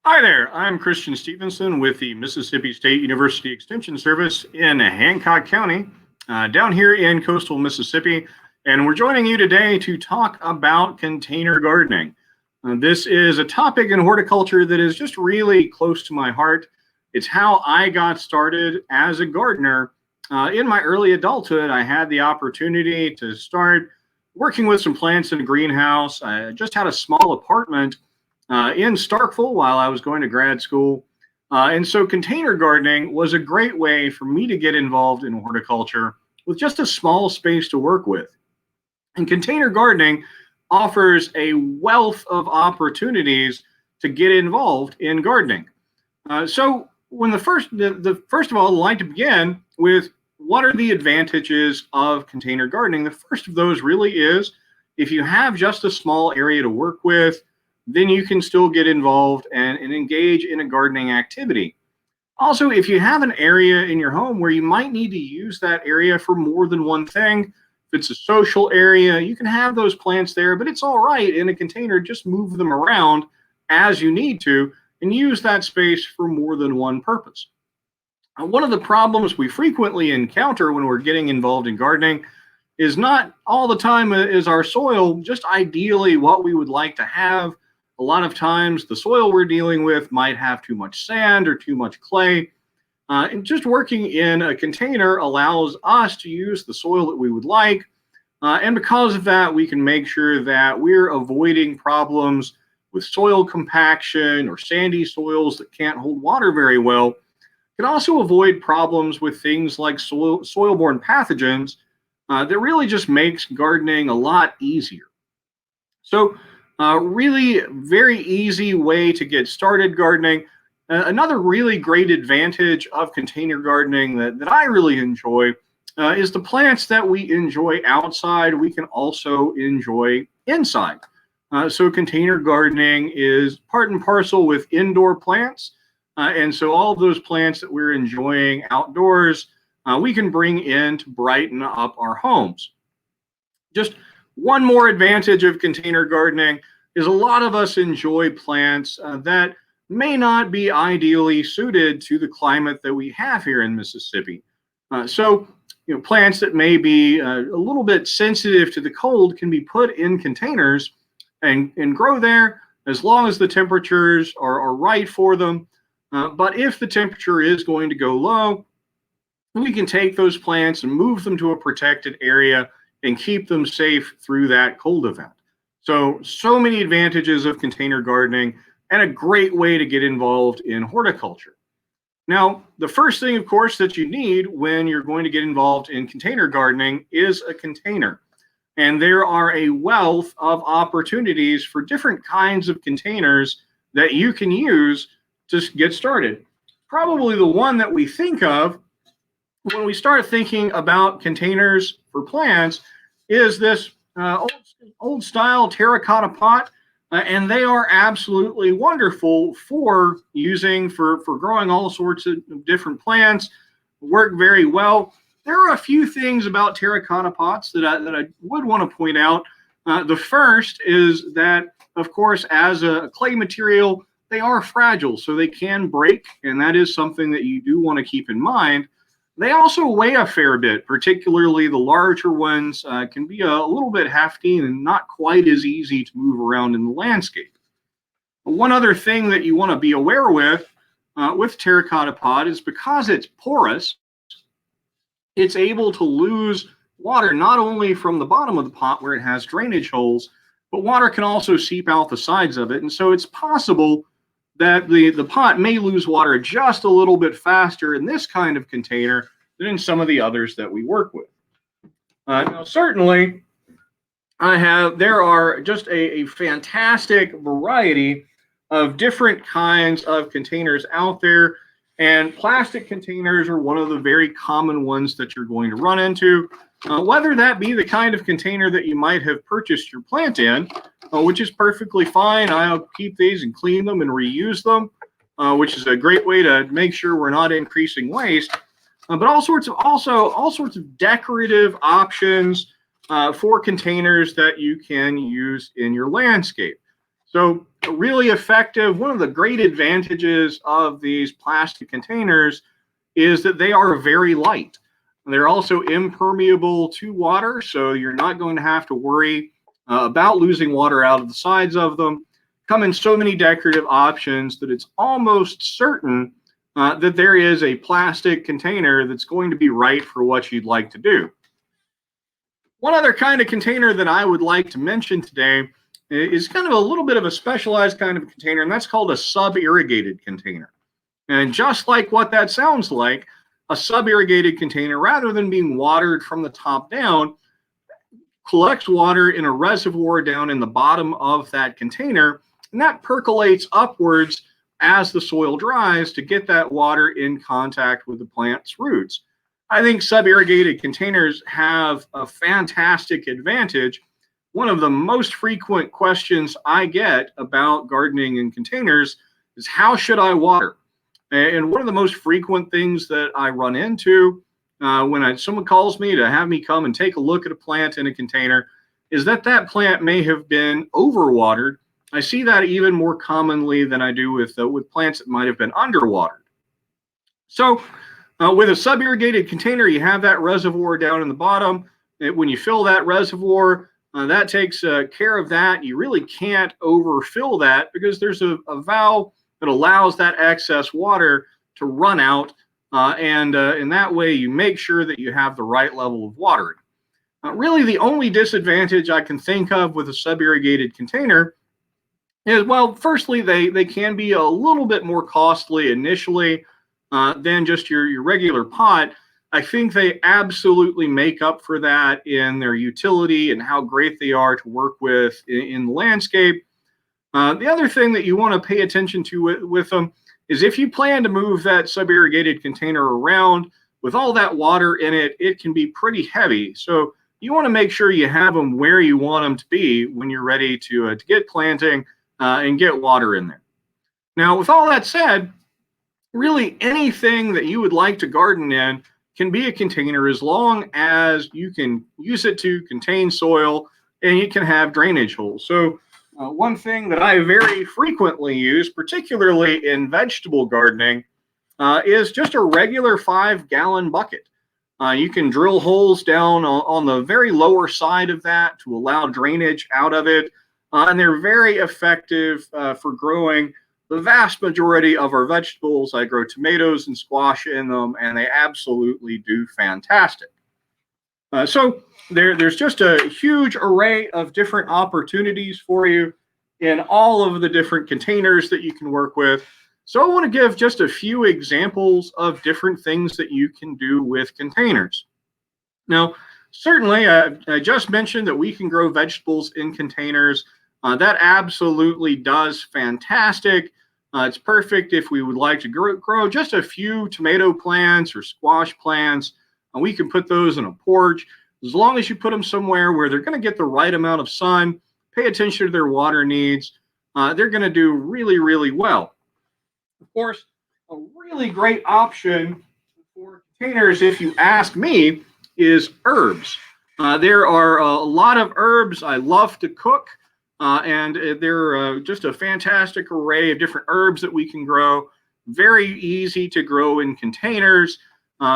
Hi there, I'm Christian Stephenson with the Mississippi State University Extension Service in Hancock County, down here in coastal Mississippi. And we're joining you today to talk about container gardening. This is a topic in horticulture that is just really close to my heart. It's how I got started as a gardener. In my early adulthood, I had the opportunity to start working with some plants in a greenhouse. I just had a small apartment in Starkville while I was going to grad school. And so container gardening was a great way for me to get involved in horticulture with just a small space to work with. And container gardening offers a wealth of opportunities to get involved in gardening. So when first of all, I'd like to begin with what are the advantages of container gardening. The first of those really is if you have just a small area to work with, then you can still get involved and engage in a gardening activity. Also, if you have an area in your home where you might need to use that area for more than one thing, if it's a social area, you can have those plants there, but it's all right in a container, just move them around as you need to and use that space for more than one purpose. One of the problems we frequently encounter when we're getting involved in gardening is not all the time is our soil just ideally what we would like to have. A lot of times the soil we're dealing with might have too much sand or too much clay. And just working in a container allows us to use the soil that we would like. And because of that, we can make sure that we're avoiding problems with soil compaction or sandy soils that can't hold water very well. Can also avoid problems with things like soil-borne pathogens that really just makes gardening a lot easier. So really very easy way to get started gardening. Another really great advantage of container gardening that I really enjoy is the plants that we enjoy outside, we can also enjoy inside. So container gardening is part and parcel with indoor plants. And so all of those plants that we're enjoying outdoors, we can bring in to brighten up our homes. Just one more advantage of container gardening is a lot of us enjoy plants that may not be ideally suited to the climate that we have here in Mississippi. So, plants that may be a little bit sensitive to the cold can be put in containers and grow there as long as the temperatures are right for them. But if the temperature is going to go low, we can take those plants and move them to a protected area and keep them safe through that cold event. So many advantages of container gardening and a great way to get involved in horticulture. Now, the first thing, of course, that you need when you're going to get involved in container gardening is a container. And there are a wealth of opportunities for different kinds of containers that you can use to get started. Probably the one that we think of when we start thinking about containers for plants is this old style terracotta pot, and they are absolutely wonderful for using for growing all sorts of different plants, work very well. There are a few things about terracotta pots that I would want to point out. The first is that, of course, as a clay material, they are fragile, so they can break, and that is something that you do want to keep in mind. They also weigh a fair bit, particularly the larger ones can be a little bit hefty and not quite as easy to move around in the landscape. One other thing that you want to be aware with terracotta pot is because it's porous, it's able to lose water not only from the bottom of the pot where it has drainage holes, but water can also seep out the sides of it. And so it's possible that the pot may lose water just a little bit faster in this kind of container than in some of the others that we work with. Now, certainly, there are just a fantastic variety of different kinds of containers out there, and plastic containers are one of the very common ones that you're going to run into, whether that be the kind of container that you might have purchased your plant in, which is perfectly fine. I'll keep these and clean them and reuse them, which is a great way to make sure we're not increasing waste. But all sorts of decorative options for containers that you can use in your landscape. So really effective. One of the great advantages of these plastic containers is that they are very light. They're also impermeable to water, so you're not going to have to worry about losing water out of the sides of them. Come in so many decorative options that it's almost certain that there is a plastic container that's going to be right for what you'd like to do. One other kind of container that I would like to mention today is kind of a little bit of a specialized kind of container, and that's called a sub-irrigated container. And just like what that sounds like, a sub-irrigated container, rather than being watered from the top down, collects water in a reservoir down in the bottom of that container, and that percolates upwards as the soil dries to get that water in contact with the plant's roots. I think sub-irrigated containers have a fantastic advantage. One of the most frequent questions I get about gardening in containers is, how should I water? And one of the most frequent things that I run into when someone calls me to have me come and take a look at a plant in a container is that that plant may have been overwatered. I see that even more commonly than I do with plants that might have been underwatered. So with a sub-irrigated container, you have that reservoir down in the bottom. When you fill that reservoir, that takes care of that. You really can't overfill that because there's a valve that allows that excess water to run out. And in that way, you make sure that you have the right level of watering. Really, the only disadvantage I can think of with a sub-irrigated container is, well, firstly, they can be a little bit more costly initially than just your regular pot. I think they absolutely make up for that in their utility and how great they are to work with in the landscape. The other thing that you want to pay attention to with them is if you plan to move that sub-irrigated container around with all that water in it, it can be pretty heavy. So you want to make sure you have them where you want them to be when you're ready to get planting and get water in there. Now, with all that said, really anything that you would like to garden in can be a container as long as you can use it to contain soil and you can have drainage holes. So one thing that I very frequently use, particularly in vegetable gardening, is just a regular 5-gallon bucket. You can drill holes down on the very lower side of that to allow drainage out of it. And they're very effective for growing the vast majority of our vegetables. I grow tomatoes and squash in them, and they absolutely do fantastic. So there's just a huge array of different opportunities for you in all of the different containers that you can work with. So I want to give just a few examples of different things that you can do with containers. Now, certainly, I just mentioned that we can grow vegetables in containers. That absolutely does fantastic. It's perfect if we would like to grow just a few tomato plants or squash plants. We can put those in a porch. As long as you put them somewhere where they're going to get the right amount of sun, pay attention to their water needs, they're going to do really, really well. Of course, a really great option for containers, if you ask me, is herbs. There are a lot of herbs I love to cook, and they're just a fantastic array of different herbs that we can grow. Very easy to grow in containers.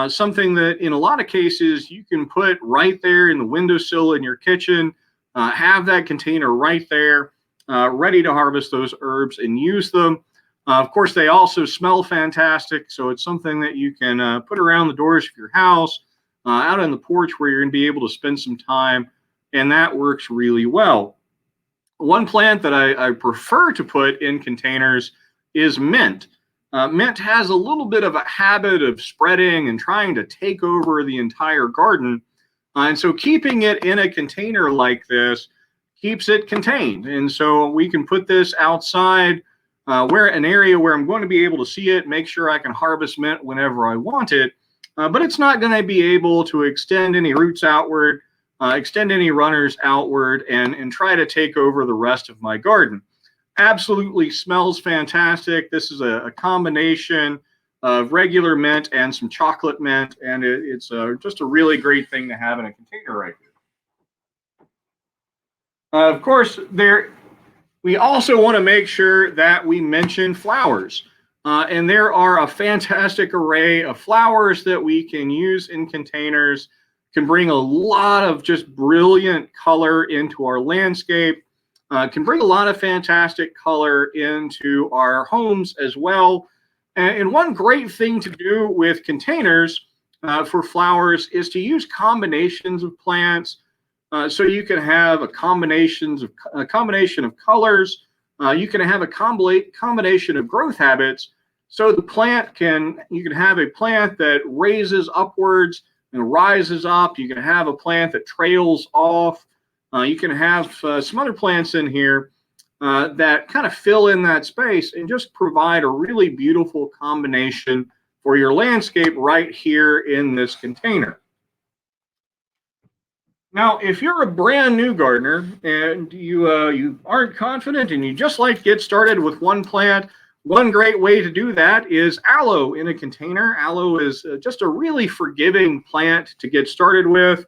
Something that in a lot of cases you can put right there in the windowsill in your kitchen, have that container right there, ready to harvest those herbs and use them. Of course, they also smell fantastic, so it's something that you can put around the doors of your house, out on the porch where you're going to be able to spend some time, and that works really well. One plant that I prefer to put in containers is mint. Mint has a little bit of a habit of spreading and trying to take over the entire garden. And so keeping it in a container like this keeps it contained. And so we can put this outside, where an area where I'm going to be able to see it, make sure I can harvest mint whenever I want it. But it's not going to be able to extend any roots outward, extend any runners outward, and try to take over the rest of my garden. Absolutely smells fantastic. This is a combination of regular mint and some chocolate mint, and it's just a really great thing to have in a container right here. Of course, there We also want to make sure that we mention flowers. And there are a fantastic array of flowers that we can use in containers, can bring a lot of just brilliant color into our landscape, can bring a lot of fantastic color into our homes as well. And one great thing to do with containers for flowers is to use combinations of plants. So you can have a combination of colors. You can have a combination of growth habits. So you can have a plant that raises upwards and rises up. You can have a plant that trails off. You can have some other plants in here that kind of fill in that space and just provide a really beautiful combination for your landscape right here in this container. Now, if you're a brand new gardener and you aren't confident and you just like to get started with one plant, one great way to do that is aloe in a container. Aloe is just a really forgiving plant to get started with.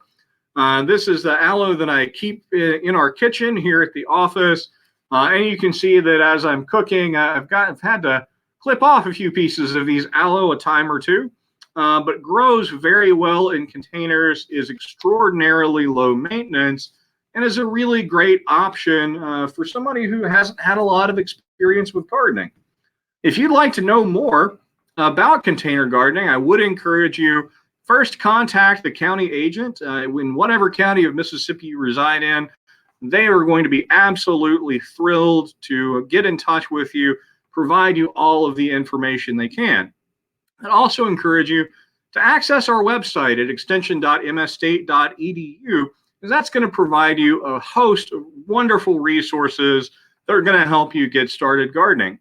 This is the aloe that I keep in our kitchen here at the office. And you can see that as I'm cooking, I've had to clip off a few pieces of these aloe a time or two. But grows very well in containers, is extraordinarily low maintenance, and is a really great option for somebody who hasn't had a lot of experience with gardening. If you'd like to know more about container gardening, I would encourage you first contact the county agent in whatever county of Mississippi you reside in. They are going to be absolutely thrilled to get in touch with you, provide you all of the information they can. I'd also encourage you to access our website at extension.msstate.edu, because that's going to provide you a host of wonderful resources that are going to help you get started gardening.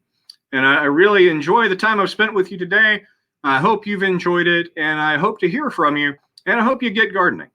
And I really enjoy the time I've spent with you today. I hope you've enjoyed it, and I hope to hear from you, and I hope you get gardening.